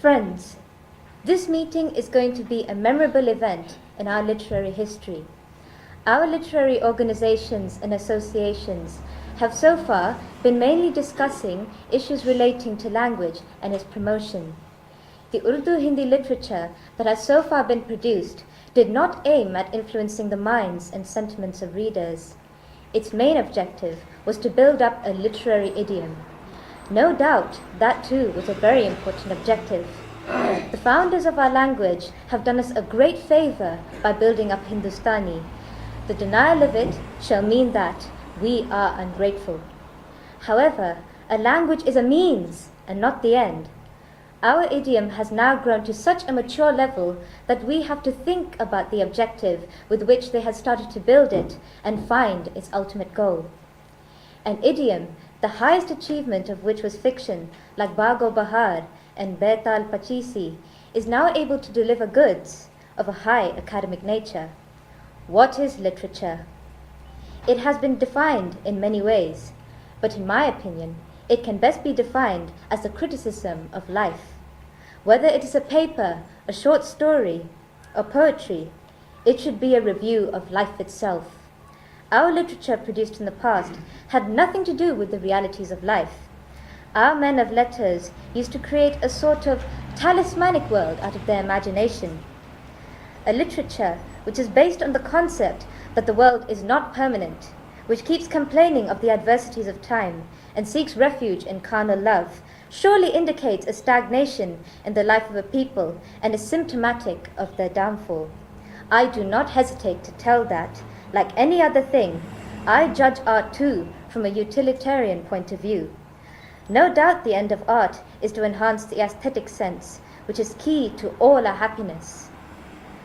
Friends, this meeting is going to be a memorable event in our literary history. Our literary organizations and associations have so far been mainly discussing issues relating to language and its promotion. The Urdu-Hindi literature that has so far been produced did not aim at influencing the minds and sentiments of readers. Its main objective was to build up a literary idiom. No doubt that too was a very important objective. The founders of our language have done us a great favor by building up Hindustani. The denial of it shall mean that we are ungrateful. However, a language is a means and not the end. Our idiom has now grown to such a mature level that we have to think about the objective with which they had started to build it and find its ultimate goal. An idiom, the highest achievement of which was fiction, like Bago Bahar and Betal Pachisi, is now able to deliver goods of a high academic nature. What is literature? It has been defined in many ways, but in my opinion, it can best be defined as a criticism of life. Whether it is a paper, a short story, or poetry, it should be a review of life itself. Our literature produced in the past had nothing to do with the realities of life. Our men of letters used to create a sort of talismanic world out of their imagination. A literature which is based on the concept that the world is not permanent, which keeps complaining of the adversities of time and seeks refuge in carnal love, surely indicates a stagnation in the life of a people and is symptomatic of their downfall. I do not hesitate to tell that, like any other thing, I judge art too from a utilitarian point of view. No doubt the end of art is to enhance the aesthetic sense, which is key to all our happiness.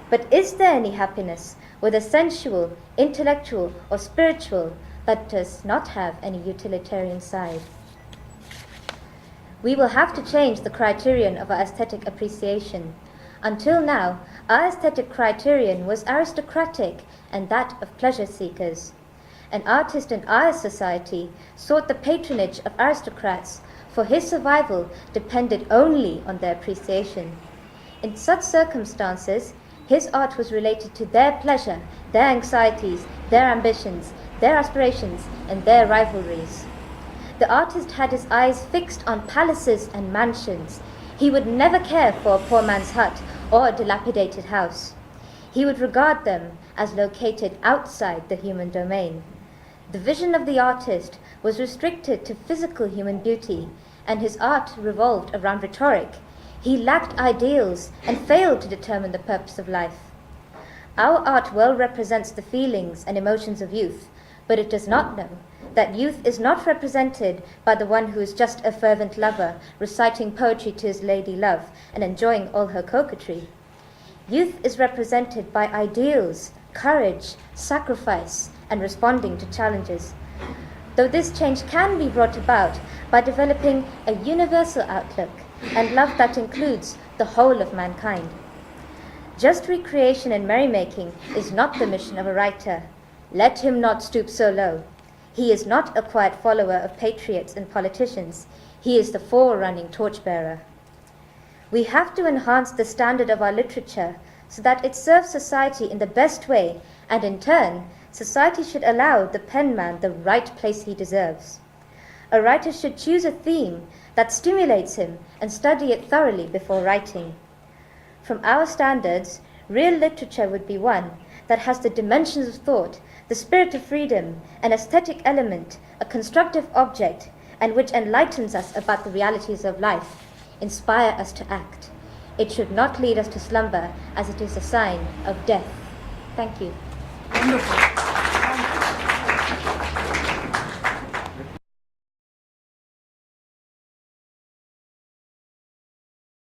But is there any happiness, whether sensual, intellectual, or spiritual, that does not have any utilitarian side? We will have to change the criterion of our aesthetic appreciation. Until now, our aesthetic criterion was aristocratic and that of pleasure seekers. An artist in our society sought the patronage of aristocrats, for his survival depended only on their appreciation. In such circumstances, his art was related to their pleasure, their anxieties, their ambitions, their aspirations, and their rivalries. The artist had his eyes fixed on palaces and mansions. He would never care for a poor man's hut or a dilapidated house. He would regard them as located outside the human domain. The vision of the artist was restricted to physical human beauty, and his art revolved around rhetoric. He lacked ideals and failed to determine the purpose of life. Our art well represents the feelings and emotions of youth, but it does not know that youth is not represented by the one who is just a fervent lover, reciting poetry to his lady love and enjoying all her coquetry. Youth is represented by ideals, courage, sacrifice, and responding to challenges. Though this change can be brought about by developing a universal outlook and love that includes the whole of mankind. Just recreation and merrymaking is not the mission of a writer. Let him not stoop so low. He is not a quiet follower of patriots and politicians. He is the forerunning torchbearer. We have to enhance the standard of our literature so that it serves society in the best way, and in turn, society should allow the penman the right place he deserves. A writer should choose a theme that stimulates him and study it thoroughly before writing. From our standards, real literature would be one that has the dimensions of thought, the spirit of freedom, an aesthetic element, a constructive object, and which enlightens us about the realities of life, inspire us to act. It should not lead us to slumber, as it is a sign of death. Thank you. Wonderful.